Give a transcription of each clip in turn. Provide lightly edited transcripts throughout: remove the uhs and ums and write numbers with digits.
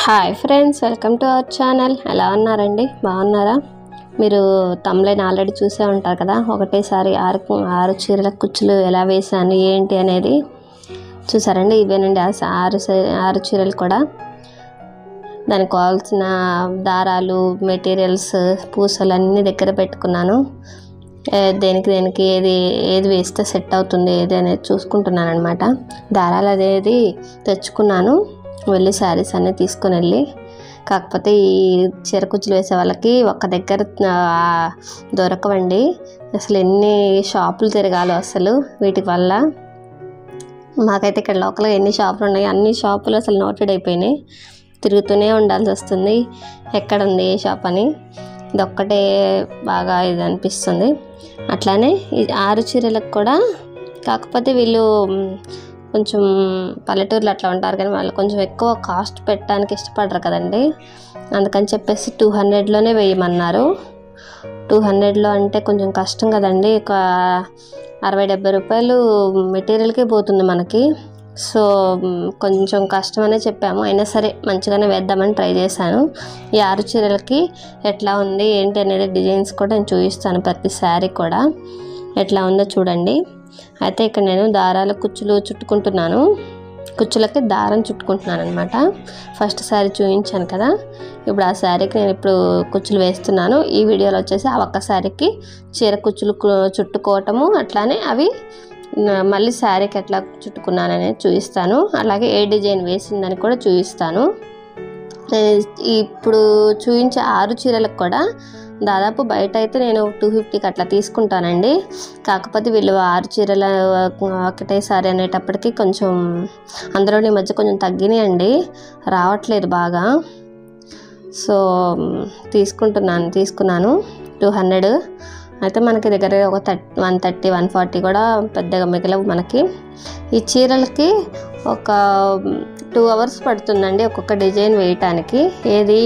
Hi friends, welcome to our channel. ఎలా ఉన్నారండి? బాగున్నారా? మీరు తమ్లైన్ ఆల్రెడీ చూసే ఉంటారు కదా. ఒకటేసారి ఆరు చీరల కుచ్చులు ఎలా వేసాను ఏంటి అనేది చూసారండి. ఇవేనండి ఆరు చీరలు కూడా. దానికి కావాల్సిన దారాలు, మెటీరియల్స్, పూసలు అన్నీ దగ్గర పెట్టుకున్నాను. దేనికి ఏది వేస్తే సెట్ అవుతుంది ఏది అనేది చూసుకుంటున్నాను అనమాట. దారాలు అనేది తెచ్చుకున్నాను వెళ్ళి, శారీస్ అన్నీ తీసుకొని వెళ్ళి. కాకపోతే ఈ చీర కుచ్చులు వేసే వాళ్ళకి ఒక్క దగ్గర దొరకవండి. అసలు ఎన్ని షాపులు తిరగాలో అసలు వీటి వల్ల. మాకైతే ఇక్కడ లోకల్గా ఎన్ని షాపులు ఉన్నాయి, అన్ని షాపులు అసలు నోటెడ్ అయిపోయినాయి. తిరుగుతూనే ఉండాల్సి వస్తుంది ఎక్కడ ఉంది ఏ షాప్ అని. ఇదొక్కటే బాగా ఇది అనిపిస్తుంది. అట్లానే ఈ ఆరు చీరలకు కూడా, కాకపోతే వీళ్ళు కొంచెం పల్లెటూరులో అట్లా ఉంటారు కానీ వాళ్ళు కొంచెం ఎక్కువ కాస్ట్ పెట్టడానికి ఇష్టపడరు కదండి. అందుకని చెప్పేసి 200లోనే వేయమన్నారు. 200లో అంటే కొంచెం కష్టం కదండి. ఒక 60-70 రూపాయలు మెటీరియల్కే పోతుంది మనకి. సో కొంచెం కష్టమనే చెప్పాము. అయినా సరే మంచిగానే వేద్దామని ట్రై చేశాను. ఈ ఆరు చీరలకి ఎట్లా ఉంది ఏంటి అనేది డిజైన్స్ కూడా నేను చూపిస్తాను. ప్రతి శారీ కూడా ఎట్లా ఉందో చూడండి. అయితే ఇక్కడ నేను దారాల కుచ్చులు చుట్టుకుంటున్నాను. కుచ్చులకి దారం చుట్టుకుంటున్నాను అనమాట. ఫస్ట్ శారీ చూపించాను కదా, ఇప్పుడు ఆ శారీకి నేను ఇప్పుడు కుచ్చులు వేస్తున్నాను. ఈ వీడియోలో వచ్చేసి ఆ ఒక్క శారీకి చీర కుచ్చులు చుట్టుకోవటము, అట్లానే అవి మళ్ళీ శారీకి ఎట్లా చుట్టుకున్నాననేది చూపిస్తాను. అలాగే ఏ డిజైన్ వేసిందని కూడా చూపిస్తాను. ఇప్పుడు చూపించే ఆరు చీరలకు కూడా దాదాపు బయట అయితే నేను 250కి అట్లా తీసుకుంటానండి. కాకపోతే వీళ్ళు ఆరు చీరల ఒకటేసారి అనేటప్పటికి కొంచెం అందులోని మధ్య కొంచెం తగ్గినాయండి, రావట్లేదు బాగా. సో తీసుకున్నాను 200. అయితే మనకి దగ్గర ఒక 130-140 కూడా పెద్దగా మిగలవు మనకి. ఈ చీరలకి ఒక 2 hours పడుతుందండి ఒక్కొక్క డిజైన్ వేయటానికి. ఏది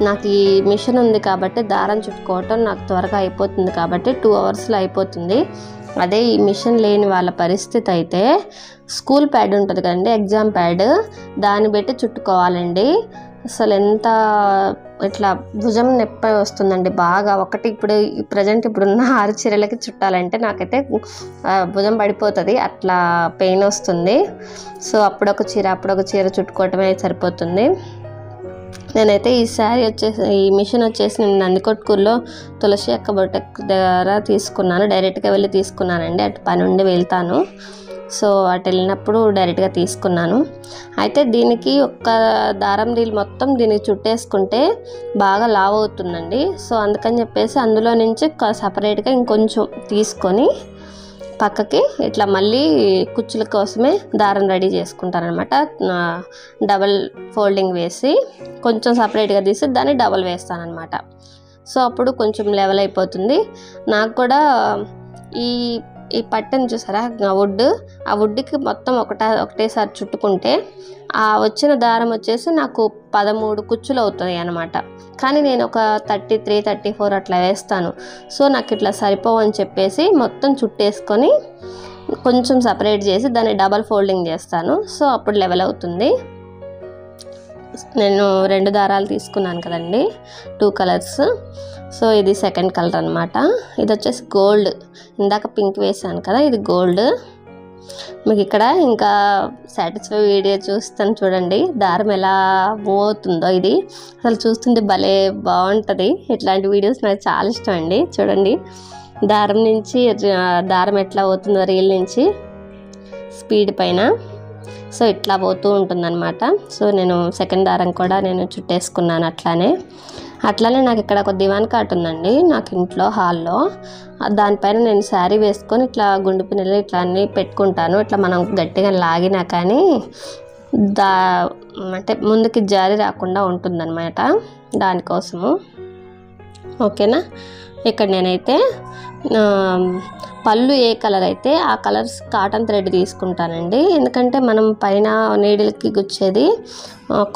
నాకు ఈ మిషన్ ఉంది కాబట్టి దారం చుట్టుకోవటం నాకు త్వరగా అయిపోతుంది కాబట్టి 2 hours అయిపోతుంది. అదే ఈ మిషన్ లేని వాళ్ళ పరిస్థితి అయితే స్కూల్ ప్యాడ్ ఉంటుంది కదండి, ఎగ్జామ్ ప్యాడ్, దాన్ని పెట్టి చుట్టుకోవాలండి. అసలు ఎంత ఇట్లా భుజం నొప్పి వస్తుందండి బాగా. ఒకటి ఇప్పుడు ప్రజెంట్ ఇప్పుడున్న ఆరు చీరలకి చుట్టాలంటే నాకైతే భుజం పడిపోతుంది, అట్లా పెయిన్ వస్తుంది. సో అప్పుడొక చీర చుట్టుకోవటమే సరిపోతుంది. నేనైతే ఈ శారీ ఈ మిషన్ వచ్చేసి నేను నందికొట్కూరులో తులసి అక్క బొటెక్ దగ్గర తీసుకున్నాను. డైరెక్ట్గా వెళ్ళి తీసుకున్నానండి, అటు పని ఉండి వెళ్తాను. సో అటు వెళ్ళినప్పుడు డైరెక్ట్గా తీసుకున్నాను. అయితే దీనికి ఒక్క దారం రీల్ మొత్తం దీనికి చుట్టేసుకుంటే బాగా లావ్ అవుతుందండి. సో అందుకని చెప్పేసి అందులో నుంచి సపరేట్గా ఇంకొంచెం తీసుకొని పక్కకి ఇట్లా మళ్ళీ కుచ్చుల కోసమే దారం రెడీ చేసుకుంటాను అనమాట. డబల్ ఫోల్డింగ్ వేసి కొంచెం సపరేట్గా తీసి దాన్ని డబల్ వేస్తాను అనమాట. సో అప్పుడు కొంచెం లెవెల్ అయిపోతుంది. నాకు కూడా ఈ పట్టెను చూసారా, ఆ వుడ్కి మొత్తం ఒకటేసారి చుట్టుకుంటే ఆ వచ్చిన దారం వచ్చేసి నాకు 13 కుచ్చులు అవుతాయి అన్నమాట. కానీ నేను ఒక 33-34 అట్లా వేస్తాను. సో నాకు ఇట్లా సరిపోవని చెప్పేసి మొత్తం చుట్టేసుకొని కొంచెం సపరేట్ చేసి దాన్ని డబల్ ఫోల్డింగ్ చేస్తాను. సో అప్పుడు లెవెల్ అవుతుంది. నేను 2 దారాలు తీసుకున్నాను కదండి, 2 కలర్స్. సో ఇది సెకండ్ కలర్ అనమాట. ఇది వచ్చేసి గోల్డ్. ఇందాక పింక్ వేసాను కదా, ఇది గోల్డ్. మీకు ఇక్కడ ఇంకా సాటిస్ఫై వీడియో చూస్తాను చూడండి, దారం ఎలా మూవ్ అవుతుందో. ఇది అసలు చూస్తుంటే భలే బాగుంటుంది. ఇట్లాంటి వీడియోస్ నాకు చాలా ఇష్టం అండి. చూడండి దారం ఎట్లా పోతుందో రీల్ నుంచి స్పీడ్ పైన. సో ఇట్లా పోతూ ఉంటుందన్నమాట. సో నేను సెకండ్ దారం కూడా నేను చుట్టేసుకున్నాను. అట్లానే నాకు ఇక్కడ ఒక దివాన్ కాట్ ఉందండి నాకు ఇంట్లో, హాల్లో. దానిపైన నేను శారీ వేసుకొని ఇట్లా గుండు పిన్నెలు ఇట్లా అన్నీ పెట్టుకుంటాను. ఇట్లా మనం గట్టిగా లాగినా కానీ అంటే ముందుకి జారి రాకుండా ఉంటుందన్నమాట, దానికోసము. ఓకేనా. ఇక్కడ నేనైతే పళ్ళు ఏ కలర్ అయితే ఆ కలర్స్ కాటన్ థ్రెడ్ తీసుకుంటానండి. ఎందుకంటే మనం పైన నీడిల్కి గుచ్చేది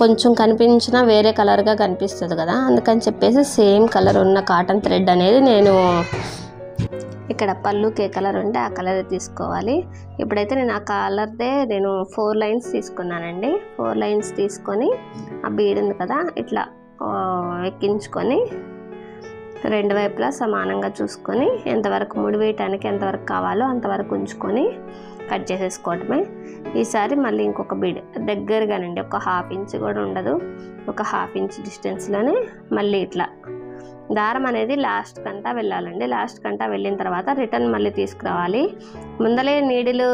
కొంచెం కనిపించినా వేరే కలర్గా కనిపిస్తుంది కదా, అందుకని చెప్పేసి సేమ్ కలర్ ఉన్న కాటన్ థ్రెడ్ అనేది నేను ఇక్కడ పళ్ళుకి ఏ కలర్ ఉంటే ఆ కలర్ తీసుకోవాలి. ఇప్పుడైతే నేను ఆ కలర్దే 4 లైన్స్ తీసుకున్నానండి. 4 లైన్స్ తీసుకొని ఆ బీడ్ ఉంది కదా ఇట్లా ఎక్కించుకొని రెండు వైపులా సమానంగా చూసుకొని ఎంతవరకు ముడి వేయటానికి ఎంతవరకు కావాలో అంతవరకు ఉంచుకొని కట్ చేసేసుకోవటమే. ఈసారి మళ్ళీ ఇంకొక బీడ్ దగ్గరగానండి, ఒక 1/2 ఇంచ్ కూడా ఉండదు, ఒక 1/2 ఇంచ్ డిస్టెన్స్లోనే మళ్ళీ ఇట్లా దారం అనేది లాస్ట్ కంటా వెళ్ళాలండి. లాస్ట్ కంటా వెళ్ళిన తర్వాత రిటర్న్ మళ్ళీ తీసుకురావాలి. ముందలే నీడిలు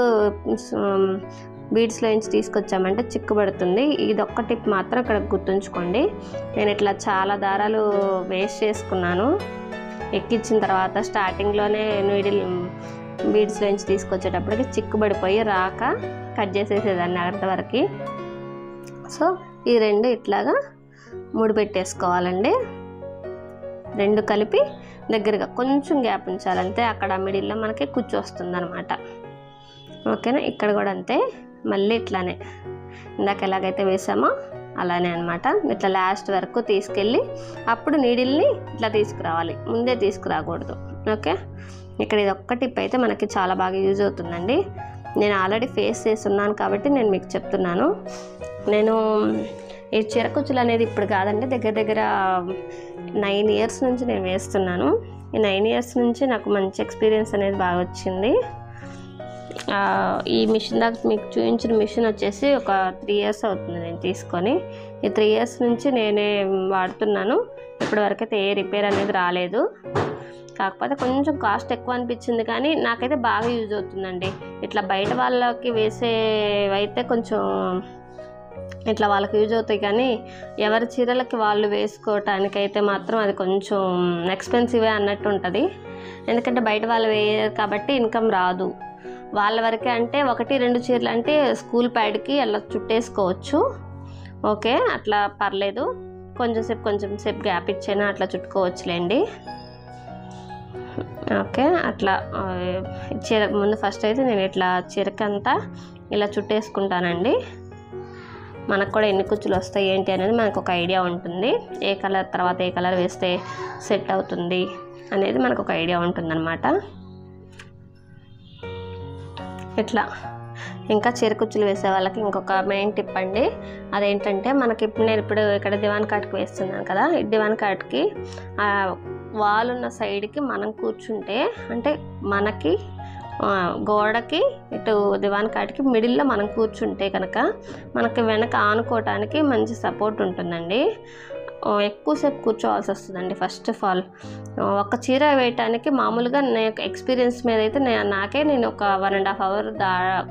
బీడ్స్లో నుంచి తీసుకొచ్చామంటే చిక్కుబడుతుంది. ఇది ఒక్క టిప్ మాత్రం ఇక్కడ గుర్తుంచుకోండి. నేను ఇట్లా చాలా దారాలు వేస్ట్ చేసుకున్నాను. ఎక్కించిన తర్వాత స్టార్టింగ్లోనే నీడిల్ బీడ్స్లో నుంచి తీసుకొచ్చేటప్పటికి చిక్కుబడిపోయి రాక కట్ చేసేసేదాన్ని అంతవరకు. సో ఈ రెండు ఇట్లాగా ముడి పెట్టేసుకోవాలండి. రెండు కలిపి దగ్గరగా కొంచెం గ్యాప్ ఉంచాలంటే అక్కడ మిడిల్లో మనకి కుచ్చు వస్తుంది అనమాట. ఓకేనా, ఇక్కడ కూడా అంతే. మళ్ళీ ఇట్లానే ఇందాక ఎలాగైతే వేసామో అలానే అనమాట. ఇట్లా లాస్ట్ వరకు తీసుకెళ్ళి అప్పుడు నీడిల్ని ఇట్లా తీసుకురావాలి, ముందే తీసుకురాకూడదు. ఓకే, ఇక్కడ ఇది ఒక్క టిప్ అయితే మనకి చాలా బాగా యూజ్ అవుతుందండి. నేను ఆల్రెడీ ఫేస్ చేస్తున్నాను కాబట్టి నేను మీకు చెప్తున్నాను. నేను ఈ చీరకుచ్చులు అనేది ఇప్పుడు కాదండి, దగ్గర 9 ఇయర్స్ నుంచి నేను వేస్తున్నాను. ఈ 9 ఇయర్స్ నుంచి నాకు మంచి ఎక్స్పీరియన్స్ అనేది బాగా వచ్చింది. ఈ మిషన్ దాకా మీకు చూపించిన మిషన్ వచ్చేసి ఒక 3 ఇయర్స్ అవుతుంది నేను తీసుకొని. ఈ 3 ఇయర్స్ నుంచి నేనే వాడుతున్నాను. ఇప్పటివరకైతే ఏ రిపేర్ అనేది రాలేదు. కాకపోతే కొంచెం కాస్ట్ ఎక్కువ అనిపించింది కానీ నాకైతే బాగా యూజ్ అవుతుందండి. ఇట్లా బయట వాళ్ళకి వేసేవైతే కొంచెం ఇట్లా వాళ్ళకి యూజ్ అవుతాయి కానీ ఎవరి చీరలకి వాళ్ళు వేసుకోవటానికైతే మాత్రం అది కొంచెం ఎక్స్పెన్సివే అన్నట్టు ఉంటుంది. ఎందుకంటే బయట వాళ్ళు వేయరు కాబట్టి ఇన్కమ్ రాదు. వాళ్ళ వరకే అంటే 1-2 చీరలు అంటే స్కూల్ ప్యాడ్కి అలా చుట్టేసుకోవచ్చు. ఓకే, అట్లా పర్లేదు. కొంచెం సేపు గ్యాప్ ఇచ్చైనా అట్లా చుట్టుకోవచ్చులేండి. ఓకే, అట్లా చీర ముందు ఫస్ట్ అయితే నేను ఇట్లా చీరకంతా ఇలా చుట్టేసుకుంటానండి. మనకు కూడా ఎన్ని కుచ్చులు వస్తాయి ఏంటి అనేది మనకు ఒక ఐడియా ఉంటుంది. ఏ కలర్ తర్వాత ఏ కలర్ వేస్తే సెట్ అవుతుంది అనేది మనకు ఒక ఐడియా ఉంటుంది అన్నమాట. ఇట్లా ఇంకా చీర కుచ్చులు వేసే వాళ్ళకి ఇంకొక మెయిన్ టిప్ అండి. అదేంటంటే మనకి నేను ఇప్పుడు ఇక్కడ దివాన్ కాట్కి వేస్తున్నాను కదా, ఈ దివాన్ కాట్కి వాల్ ఉన్న సైడ్కి మనం కూర్చుంటే అంటే మనకి గోడకి ఇటు దివాన్ కాట్కి మిడిల్లో మనం కూర్చుంటే కనుక మనకి వెనక ఆనుకోవటానికి మంచి సపోర్ట్ ఉంటుందండి. ఎక్కువసేపు కూర్చోవాల్సి వస్తుందండి. ఫస్ట్ ఆఫ్ ఆల్ ఒక చీర వేయటానికి మామూలుగా నేను ఎక్స్పీరియన్స్ మీద అయితే నేను ఒక 1.5 అవర్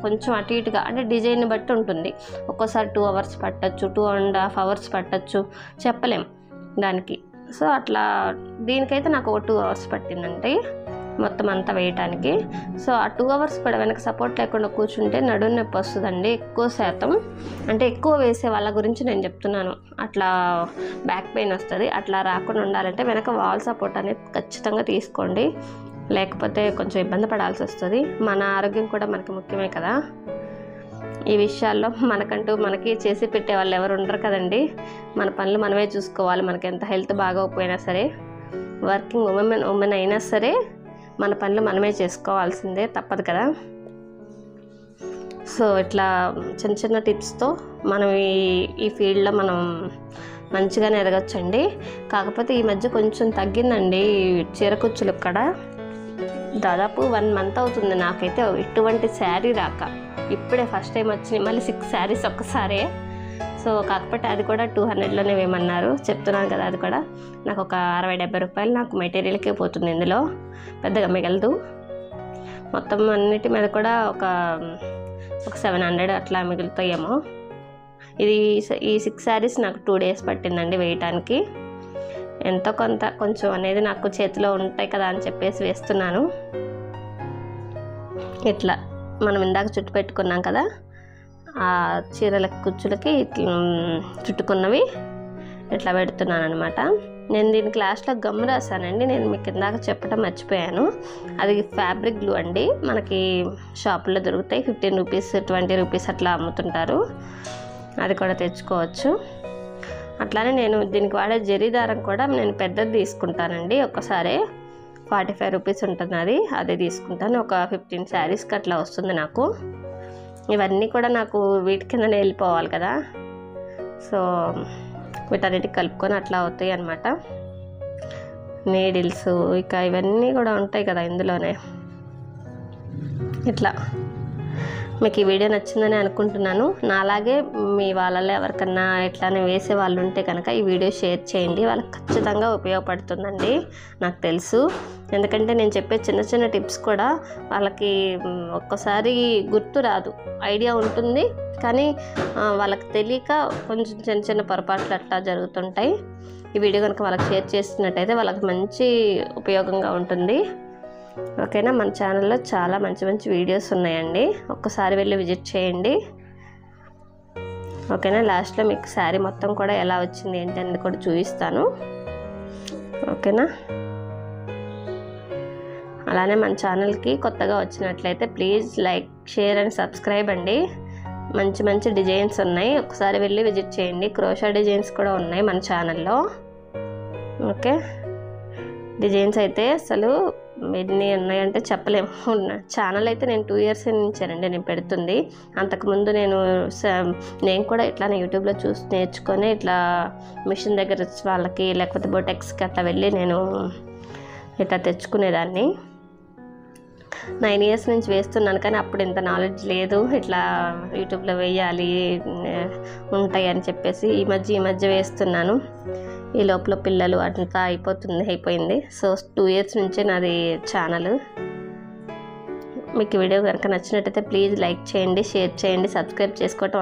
కొంచెం అటు ఇటుగా అంటే డిజైన్ బట్టి ఉంటుంది. ఒక్కోసారి 2 అవర్స్ పట్టచ్చు, 2.5 అవర్స్ పట్టచ్చు, చెప్పలేం దానికి. సో అట్లా దీనికైతే నాకు ఒక 2 అవర్స్ పట్టిందండి మొత్తం అంతా వేయటానికి. సో ఆ 2 అవర్స్ కూడా వెనక సపోర్ట్ లేకుండా కూర్చుంటే నడుము నొప్పి వస్తుందండి ఎక్కువ శాతం. అంటే ఎక్కువ వేసే వాళ్ళ గురించి నేను చెప్తున్నాను. అట్లా బ్యాక్ పెయిన్ వస్తుంది. అట్లా రాకుండా ఉండాలంటే వెనక వాల్ సపోర్ట్ అనేది ఖచ్చితంగా తీసుకోండి, లేకపోతే కొంచెం ఇబ్బంది పడాల్సి వస్తుంది. మన ఆరోగ్యం కూడా మనకి ముఖ్యమే కదా. ఈ విషయాల్లో మనకి చేసి పెట్టే వాళ్ళు ఎవరు ఉండరు కదండి. మన పనులు మనమే చూసుకోవాలి. మనకి ఎంత హెల్త్ బాగోకపోయినా సరే, వర్కింగ్ ఉమెన్ అయినా సరే మన పనులు మనమే చేసుకోవాల్సిందే, తప్పదు కదా. సో ఇట్లా చిన్న టిప్స్తో మనం ఈ ఫీల్డ్లో మనం మంచిగానే ఎదగచ్చండి. కాకపోతే ఈ మధ్య కొంచెం తగ్గిందండి చీర కుచ్చులు. ఇక్కడ దాదాపు 1 మంత్ అవుతుంది నాకైతే ఇటువంటి శారీ రాక. ఇప్పుడే ఫస్ట్ టైం వచ్చినాయి, మళ్ళీ 6 శారీస్ ఒక్కసారే. సో కాకపోతే అది కూడా 200లోనే వేయమన్నారు. చెప్తున్నాను కదా, అది కూడా నాకు ఒక 60-70 రూపాయలు నాకు మెటీరియల్కే పోతుంది. ఇందులో పెద్దగా మిగలదు. మొత్తం అన్నిటి మీద కూడా ఒక 700 అట్లా మిగులుతాయేమో. ఈ 6 శారీస్ నాకు 2 డేస్ పట్టిందండి వేయటానికి. ఎంతో కొంచెం అనేది నాకు చేతిలో ఉంటాయి కదా అని చెప్పేసి వేస్తున్నాను. ఇట్లా మనం ఇందాక చుట్టు పెట్టుకున్నాం కదా, ఆ చీరల కుచ్చులకి చుట్టుకున్నవి ఇట్లా పెడుతున్నాను అనమాట. నేను దీనికి లాస్ట్లో గమ్ రాశానండి. నేను మీకు ఇందాక చెప్పడం మర్చిపోయాను. అది ఫ్యాబ్రిక్ గ్లూ అండి. మనకి షాపుల్లో దొరుకుతాయి. 15 రూపీస్ 20 రూపీస్ అట్లా అమ్ముతుంటారు. అది కూడా తెచ్చుకోవచ్చు. అట్లానే నేను దీనికి వాడే జరీ దారం కూడా నేను పెద్దది తీసుకుంటానండి. ఒక్కసారి 45 రూపీస్ ఉంటుంది. అది తీసుకుంటాను. ఒక 15 శారీస్కి అట్లా వస్తుంది నాకు. ఇవన్నీ కూడా నాకు వీటి కిందనే వెళ్ళిపోవాలి కదా, సో వీటన్నిటికి కలుపుకొని అట్లా అవుతాయి అన్నమాట. నీడిల్స్ ఇక ఇవన్నీ కూడా ఉంటాయి కదా ఇందులోనే. ఇట్లా మీకు ఈ వీడియో నచ్చిందని అనుకుంటున్నాను. నాలాగే మీ వాళ్ళలో ఎవరికన్నా ఇట్లానే వేసే వాళ్ళు ఉంటే కనుక ఈ వీడియో షేర్ చేయండి. వాళ్ళకి ఖచ్చితంగా ఉపయోగపడుతుందండి, నాకు తెలుసు. ఎందుకంటే నేను చెప్పే చిన్న చిన్న టిప్స్ కూడా వాళ్ళకి ఒక్కసారి గుర్తు రాదు, ఐడియా ఉంటుంది కానీ వాళ్ళకి తెలియక కొంచెం చిన్న చిన్న పొరపాట్లు అట్లా జరుగుతుంటాయి. ఈ వీడియో కనుక వాళ్ళకి షేర్ చేసినట్టయితే వాళ్ళకి మంచి ఉపయోగంగా ఉంటుంది. ఓకేనా. మన ఛానల్లో చాలా మంచి మంచి వీడియోస్ ఉన్నాయండి, ఒక్కసారి వెళ్ళి విజిట్ చేయండి. ఓకేనా. లాస్ట్లో మీకు శారీ మొత్తం కూడా ఎలా వచ్చింది ఏంటి అనేది కూడా చూపిస్తాను. ఓకేనా. అలానే మన ఛానల్కి కొత్తగా వచ్చినట్లయితే please like, share and subscribe అండి. మంచి మంచి డిజైన్స్ ఉన్నాయి, ఒకసారి వెళ్ళి విజిట్ చేయండి. క్రోషా డిజైన్స్ కూడా ఉన్నాయి మన ఛానల్లో. ఓకే. డిజైన్స్ అయితే అసలు ఎన్ని ఉన్నాయంటే చెప్పలేము. ఛానల్ అయితే నేను 2 years నుంచేనండి నేను పెడుతుంది. అంతకుముందు నేను కూడా ఇట్లానే యూట్యూబ్లో చూసి నేర్చుకొని ఇట్లా మిషన్ దగ్గర వాళ్ళకి లేకపోతే బొటెక్స్కి అట్లా వెళ్ళి నేను ఇట్లా తెచ్చుకునేదాన్ని. 9 years నుంచి వేస్తున్నాను, కానీ అప్పుడు ఇంత నాలెడ్జ్ లేదు, ఇట్లా యూట్యూబ్లో వేయాలి ఉంటాయి అని చెప్పేసి ఈ మధ్య వేస్తున్నాను. ఈ లోపల పిల్లలు అంతా అయిపోయింది. సో 2 years నుంచే నాది ఛానల్. మీకు వీడియో కనుక నచ్చినట్టయితే ప్లీజ్ లైక్ చేయండి, షేర్ చేయండి, సబ్స్క్రైబ్ చేసుకోవటం